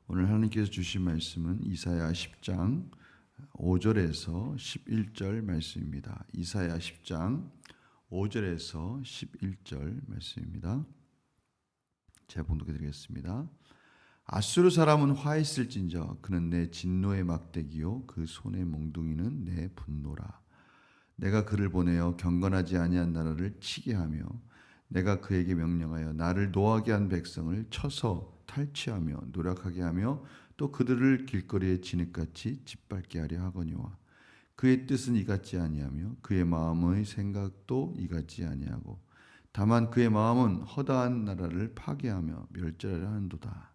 오늘 하나님께서 주신 말씀은 이사야 10장 5절에서 11절 말씀입니다. 이사야 10장 5절에서 11절 말씀입니다. 제가 봉독해 드리겠습니다. 아수르 사람은 화 있을진저 그는 내 진노의 막대기요 그 손의 몽둥이는 내 분노라. 내가 그를 보내어 경건하지 아니한 나라를 치게 하며 내가 그에게 명령하여 나를 노하게 한 백성을 쳐서 탈취하며 노력하게 하며 또 그들을 길거리에 진흙같이 짓밟게 하려 하거니와 그의 뜻은 이같지 아니하며 그의 마음의 생각도 이같지 아니하고 다만 그의 마음은 허다한 나라를 파괴하며 멸절하려 하는도다.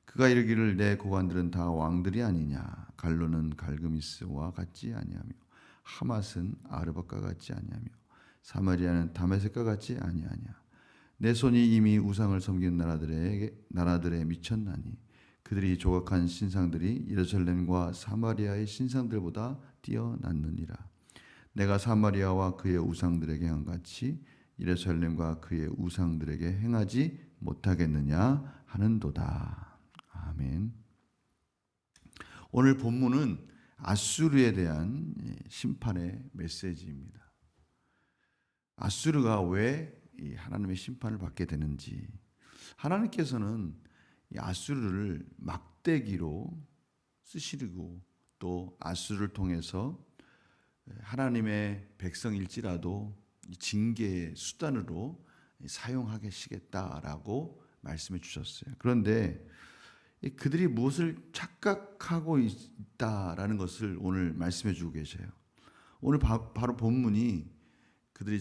그가 이르기를 내 고관들은 다 왕들이 아니냐. 갈로는 갈그미스와 같지 아니하며 하맛은 아르밧과 같지 아니하며 사마리아는 다메섹과 같지 아니하냐. 내 손이 이미 우상을 섬기는 나라들에 미쳤나니 그들이 조각한 신상들이 예루살렘과 사마리아의 신상들보다 뛰어났느니라. 내가 사마리아와 그의 우상들에게 한 같이 예루살렘과 그의 우상들에게 행하지 못하겠느냐 하는도다. 아멘. 오늘 본문은 아수르에 대한 심판의 메시지입니다. 아수르가 왜 하나님의 심판을 받게 되는지, 하나님께서는 이 아수르를 막대기로 쓰시고 또 아수르를 통해서 하나님의 백성일지라도 징계의 수단으로 사용하시겠다라고 말씀해 주셨어요. 그런데 그들이 무엇을 착각하고 있다라는 것을 오늘 말씀해 주고 계셔요. 오늘 바로 본문이 그들이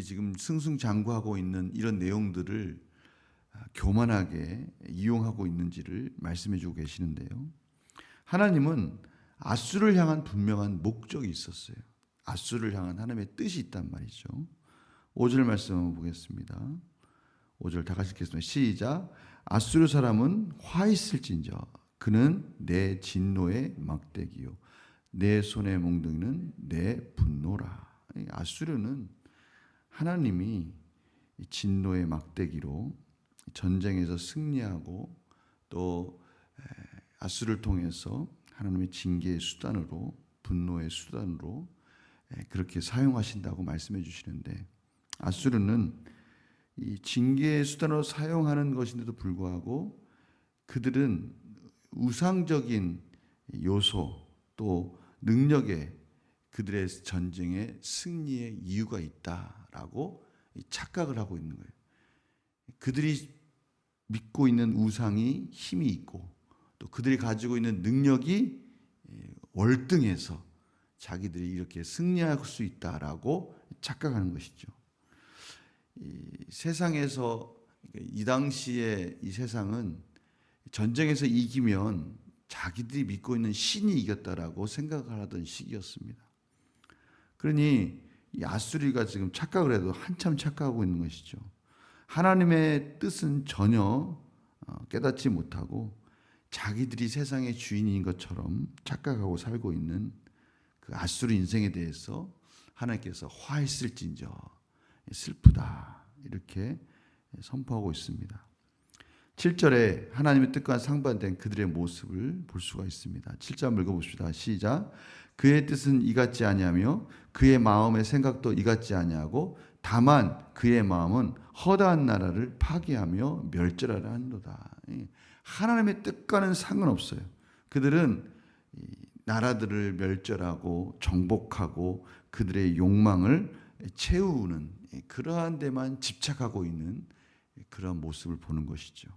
지금 승승장구하고 있는 이런 내용들을 교만하게 이용하고 있는지를 말씀해 주고 계시는데요. 하나님은 아수르를 향한 분명한 목적이 있었어요. 아수르를 향한 하나님의 뜻이 있단 말이죠. 5절 말씀 한번 보겠습니다. 5절 다 같이 읽겠습니다. 시작. 아수르 사람은 화 있을진저 그는 내 진노의 막대기요 내 손의 몽둥이는 내 분노라. 아수르는 하나님이 진노의 막대기로 전쟁에서 승리하고 또 아수르를 통해서 하나님의 징계의 수단으로 분노의 수단으로 그렇게 사용하신다고 말씀해 주시는데, 아수르는 이 징계의 수단으로 사용하는 것인데도 불구하고 그들은 우상적인 요소 또 능력에 그들의 전쟁의 승리의 이유가 있다라고 착각을 하고 있는 거예요. 그들이 믿고 있는 우상이 힘이 있고 또 그들이 가지고 있는 능력이 월등해서 자기들이 이렇게 승리할 수 있다라고 착각하는 것이죠. 이 세상에서 이 당시에 이 세상은 전쟁에서 이기면 자기들이 믿고 있는 신이 이겼다라고 생각을 하던 시기였습니다. 그러니 이 아수리가 지금 착각을 해도 한참 착각하고 있는 것이죠. 하나님의 뜻은 전혀 깨닫지 못하고 자기들이 세상의 주인인 것처럼 착각하고 살고 있는 그 아수르 인생에 대해서 하나님께서 화했을진저 슬프다 이렇게 선포하고 있습니다. 7절에 하나님의 뜻과 상반된 그들의 모습을 볼 수가 있습니다. 7절 읽어봅시다. 시작. 그의 뜻은 이같지 아니하며 그의 마음의 생각도 이같지 아니하고 다만 그의 마음은 허다한 나라를 파괴하며 멸절하려 하는도다. 하나님의 뜻과는 상관없어요. 그들은 나라들을 멸절하고 정복하고 그들의 욕망을 채우는 그러한 데만 집착하고 있는 그런 모습을 보는 것이죠.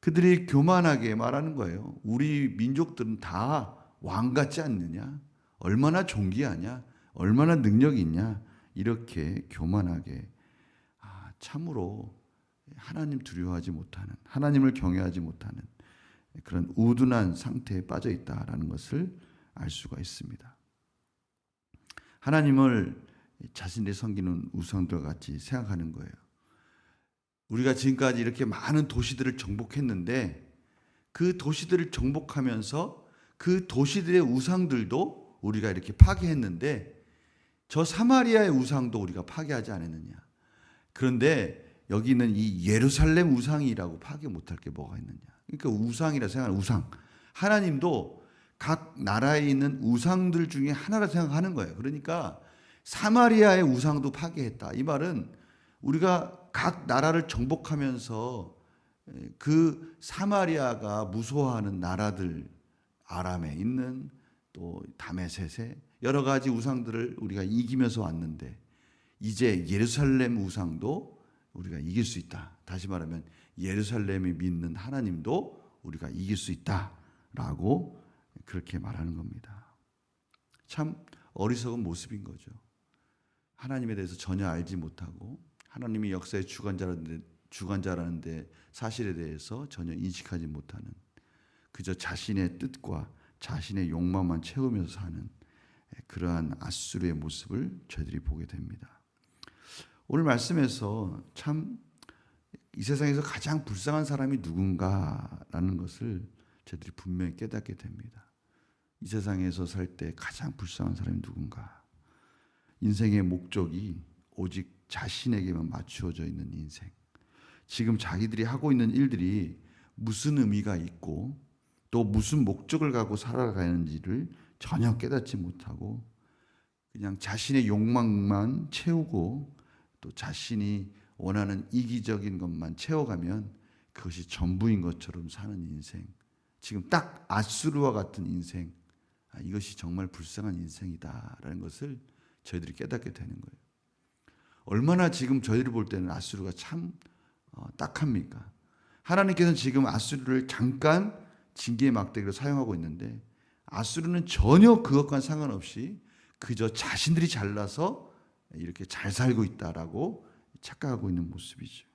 그들이 교만하게 말하는 거예요. 우리 민족들은 다 왕 같지 않느냐? 얼마나 존귀하냐? 얼마나 능력이 있냐? 이렇게 교만하게 참으로 하나님 두려워하지 못하는, 하나님을 경외하지 못하는 그런 우둔한 상태에 빠져 있다라는 것을 알 수가 있습니다. 하나님을 자신들이 섬기는 우상들과 같이 생각하는 거예요. 우리가 지금까지 이렇게 많은 도시들을 정복했는데 그 도시들을 정복하면서 그 도시들의 우상들도 우리가 이렇게 파괴했는데 저 사마리아의 우상도 우리가 파괴하지 않았느냐. 그런데 여기 있는 이 예루살렘 우상이라고 파괴 못할 게 뭐가 있느냐. 그러니까 우상이라 생각하는 우상. 하나님도 각 나라에 있는 우상들 중에 하나라 생각하는 거예요. 그러니까 사마리아의 우상도 파괴했다. 이 말은 우리가 각 나라를 정복하면서 그 사마리아가 무서워하는 나라들, 아람에 있는 또 다메섹에 여러 가지 우상들을 우리가 이기면서 왔는데 이제 예루살렘 우상도 우리가 이길 수 있다. 다시 말하면 예루살렘이 믿는 하나님도 우리가 이길 수 있다라고 그렇게 말하는 겁니다. 참 어리석은 모습인 거죠. 하나님에 대해서 전혀 알지 못하고 하나님이 역사의 주관자라는데 사실에 대해서 전혀 인식하지 못하는, 그저 자신의 뜻과 자신의 욕망만 채우면서 사는 그러한 아수르의 모습을 저희들이 보게 됩니다. 오늘 말씀에서 참 이 세상에서 가장 불쌍한 사람이 누군가라는 것을 저희들이 분명히 깨닫게 됩니다. 이 세상에서 살 때 가장 불쌍한 사람이 누군가. 인생의 목적이 오직 자신에게만 맞추어져 있는 인생. 지금 자기들이 하고 있는 일들이 무슨 의미가 있고 또 무슨 목적을 갖고 살아가는지를 전혀 깨닫지 못하고 그냥 자신의 욕망만 채우고 또 자신이 원하는 이기적인 것만 채워가면 그것이 전부인 것처럼 사는 인생. 지금 딱 아수르와 같은 인생. 이것이 정말 불쌍한 인생이다라는 것을 저희들이 깨닫게 되는 거예요. 얼마나 지금 저희를 볼 때는 아수르가 참 딱합니까? 하나님께서는 지금 아수르를 잠깐 징계의 막대기로 사용하고 있는데 아수르는 전혀 그것과 상관없이 그저 자신들이 잘나서 이렇게 잘 살고 있다라고 착각하고 있는 모습이죠.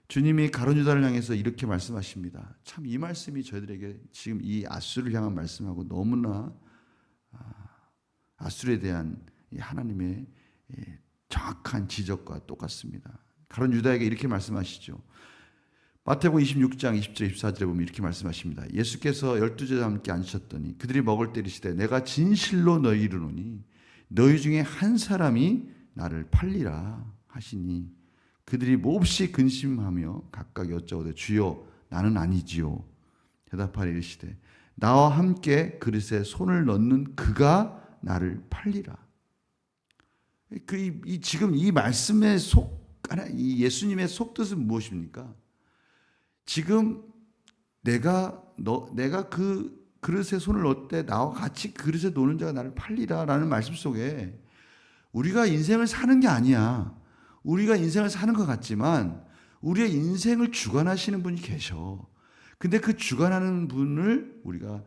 주님이 가룟 유다를 향해서 이렇게 말씀하십니다. 참 이 말씀이 저희들에게 지금 이 아수르를 향한 말씀하고 너무나 아수르에 대한 하나님의 정확한 지적과 똑같습니다. 가룟 유다에게 이렇게 말씀하시죠. 마태복음 26장 20절 24절에 보면 이렇게 말씀하십니다. 예수께서 12제자와 함께 앉으셨더니 그들이 먹을 때 이르시되 내가 진실로 너희를 이르노니 너희 중에 한 사람이 나를 팔리라 하시니 그들이 몹시 근심하며 각각 여짜오되 주여 나는 아니지요. 대답하여 이르시되 나와 함께 그릇에 손을 넣는 그가 나를 팔리라. 지금 이 말씀의 이 예수님의 속뜻은 무엇입니까? 지금 내가 그 그릇에 손을 넣을 때 나와 같이 그릇에 노는 자가 나를 팔리라라는 말씀 속에 우리가 인생을 사는 게 아니야. 우리가 인생을 사는 것 같지만 우리의 인생을 주관하시는 분이 계셔. 근데 그 주관하는 분을 우리가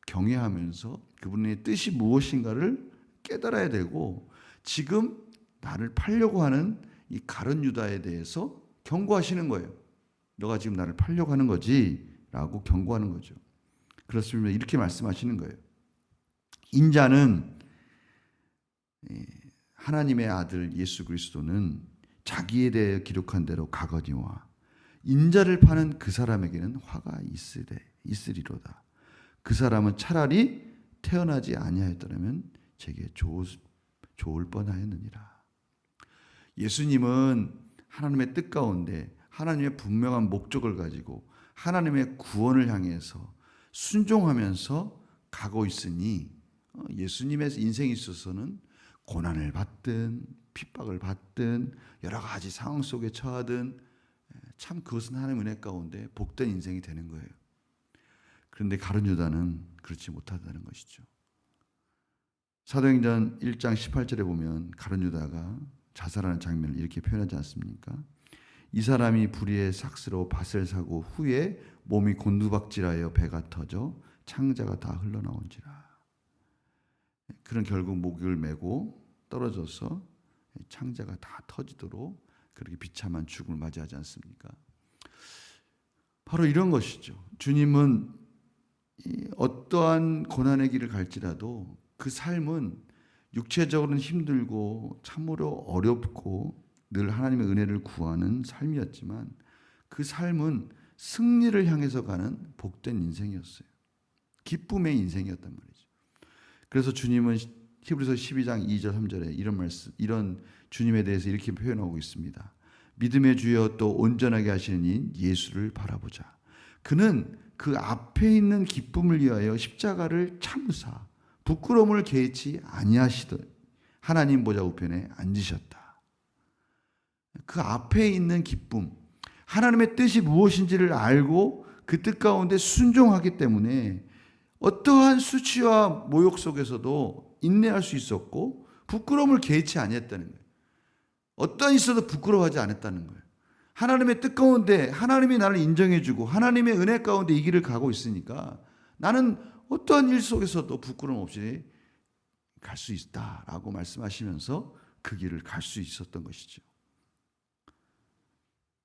경외하면서 그분의 뜻이 무엇인가를 깨달아야 되고 지금 나를 팔려고 하는 이 가룟 유다에 대해서 경고하시는 거예요. 너가 지금 나를 팔려고 하는 거지 라고 경고하는 거죠. 그렇습니다. 이렇게 말씀하시는 거예요. 인자는 하나님의 아들 예수 그리스도는 자기에 대해 기록한 대로 가거니와 인자를 파는 그 사람에게는 화가 있으리로다. 그 사람은 차라리 태어나지 아니하였더라면 제게 좋을 뻔하였느니라. 예수님은 하나님의 뜻 가운데 하나님의 분명한 목적을 가지고 하나님의 구원을 향해서 순종하면서 가고 있으니 예수님의 인생에 있어서는 고난을 받든 핍박을 받든 여러 가지 상황 속에 처하든 참 그것은 하나님의 은혜 가운데 복된 인생이 되는 거예요. 그런데 가룟 유다는 그렇지 못하다는 것이죠. 사도행전 1장 18절에 보면 가룟 유다가 자살하는 장면을 이렇게 표현하지 않습니까? 이 사람이 불의의 삭스로 밭을 사고 후에 몸이 곤두박질하여 배가 터져 창자가 다 흘러나온지라. 그런 결국 목을 메고 떨어져서 창자가 다 터지도록 그렇게 비참한 죽음을 맞이하지 않습니까? 바로 이런 것이죠. 주님은 어떠한 고난의 길을 갈지라도 그 삶은 육체적으로는 힘들고 참으로 어렵고 늘 하나님의 은혜를 구하는 삶이었지만 그 삶은 승리를 향해서 가는 복된 인생이었어요. 기쁨의 인생이었단 말이죠. 그래서 주님은 히브리서 12장 2절 3절에 이런 주님에 대해서 이렇게 표현하고 있습니다. 믿음의 주여 또 온전하게 하시는 이인 예수를 바라보자. 그는 그 앞에 있는 기쁨을 위하여 십자가를 참으사 부끄러움을 개의치 아니하시더 하나님 보좌 우편에 앉으셨다. 그 앞에 있는 기쁨, 하나님의 뜻이 무엇인지를 알고 그 뜻 가운데 순종하기 때문에 어떠한 수치와 모욕 속에서도 인내할 수 있었고 부끄러움을 개의치 아니했다는 거예요. 어떠한 있어도 부끄러워하지 않았다는 거예요. 하나님의 뜻 가운데 하나님이 나를 인정해주고 하나님의 은혜 가운데 이 길을 가고 있으니까 나는 어떠한 일 속에서도 부끄러움 없이 갈 수 있다라고 말씀하시면서 그 길을 갈 수 있었던 것이죠.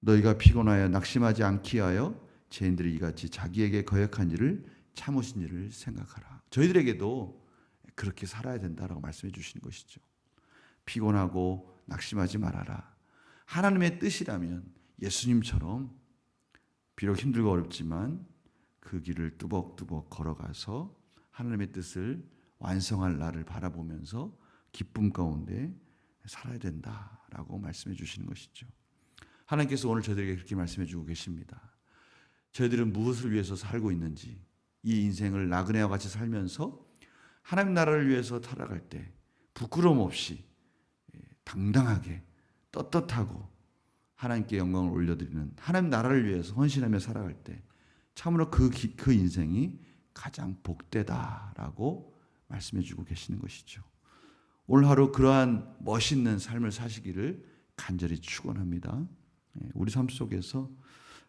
너희가 피곤하여 낙심하지 않기 하여 죄인들이 이같이 자기에게 거역한 일을 참으신 일을 생각하라. 저희들에게도 그렇게 살아야 된다라고 말씀해 주시는 것이죠. 피곤하고 낙심하지 말아라. 하나님의 뜻이라면 예수님처럼 비록 힘들고 어렵지만 그 길을 뚜벅뚜벅 걸어가서 하나님의 뜻을 완성할 날을 바라보면서 기쁨 가운데 살아야 된다라고 말씀해 주시는 것이죠. 하나님께서 오늘 저희들에게 그렇게 말씀해 주고 계십니다. 저희들은 무엇을 위해서 살고 있는지, 이 인생을 나그네와 같이 살면서 하나님 나라를 위해서 살아갈 때 부끄러움 없이 당당하게 떳떳하고 하나님께 영광을 올려드리는 하나님 나라를 위해서 헌신하며 살아갈 때 참으로 그 인생이 가장 복되다라고 말씀해 주고 계시는 것이죠. 오늘 하루 그러한 멋있는 삶을 사시기를 간절히 축원합니다. 우리 삶 속에서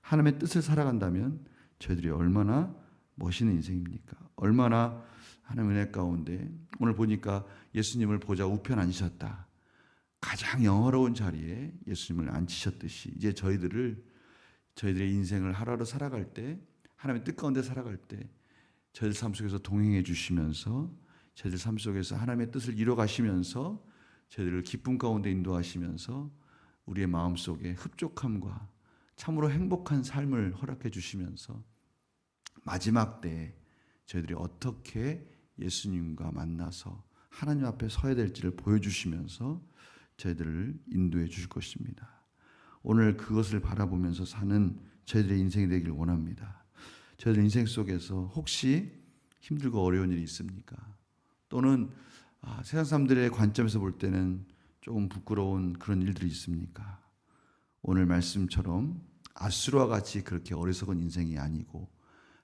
하나님의 뜻을 살아간다면 저희들이 얼마나 멋있는 인생입니까? 얼마나 하나님의 은혜 가운데 오늘 보니까 예수님을 보좌 우편 앉으셨다. 가장 영화로운 자리에 예수님을 앉히셨듯이 이제 저희들의 인생을 하루하루 살아갈 때 하나님의 뜻 가운데 살아갈 때 저희들 삶 속에서 동행해 주시면서 저희들 삶 속에서 하나님의 뜻을 이뤄 가시면서 저희들을 기쁨 가운데 인도하시면서 우리의 마음속에 흡족함과 참으로 행복한 삶을 허락해 주시면서 마지막 때에 저희들이 어떻게 예수님과 만나서 하나님 앞에 서야 될지를 보여주시면서 저희들을 인도해 주실 것입니다. 오늘 그것을 바라보면서 사는 저희들의 인생이 되길 원합니다. 저희들 인생 속에서 혹시 힘들고 어려운 일이 있습니까? 또는 세상 사람들의 관점에서 볼 때는 조금 부끄러운 그런 일들이 있습니까? 오늘 말씀처럼 아수르와 같이 그렇게 어리석은 인생이 아니고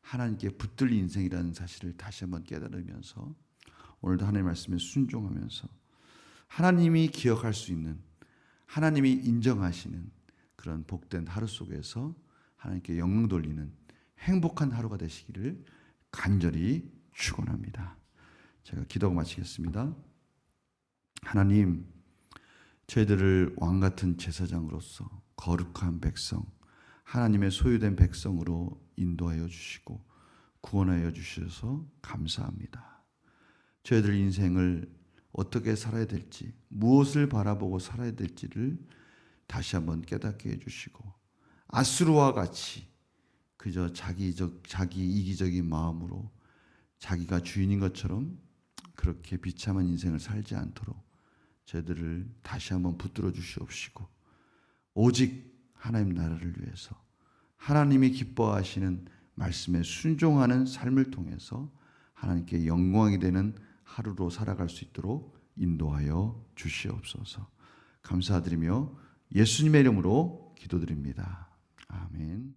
하나님께 붙들 인생이라는 사실을 다시 한번 깨달으면서 오늘도 하나님의 말씀에 순종하면서 하나님이 기억할 수 있는 하나님이 인정하시는 그런 복된 하루 속에서 하나님께 영광 돌리는 행복한 하루가 되시기를 간절히 축원합니다. 제가 기도하고 마치겠습니다. 하나님, 저희들을 왕 같은 제사장으로서 거룩한 백성, 하나님의 소유된 백성으로 인도하여 주시고 구원하여 주셔서 감사합니다. 저희들 인생을 어떻게 살아야 될지, 무엇을 바라보고 살아야 될지를 다시 한번 깨닫게 해주시고 아수르와 같이 그저 자기 이기적인 마음으로 자기가 주인인 것처럼 그렇게 비참한 인생을 살지 않도록 저희들을 다시 한번 붙들어 주시옵시고 오직 하나님 나라를 위해서 하나님이 기뻐하시는 말씀에 순종하는 삶을 통해서 하나님께 영광이 되는 하루로 살아갈 수 있도록 인도하여 주시옵소서. 감사드리며 예수님의 이름으로 기도드립니다. 아멘.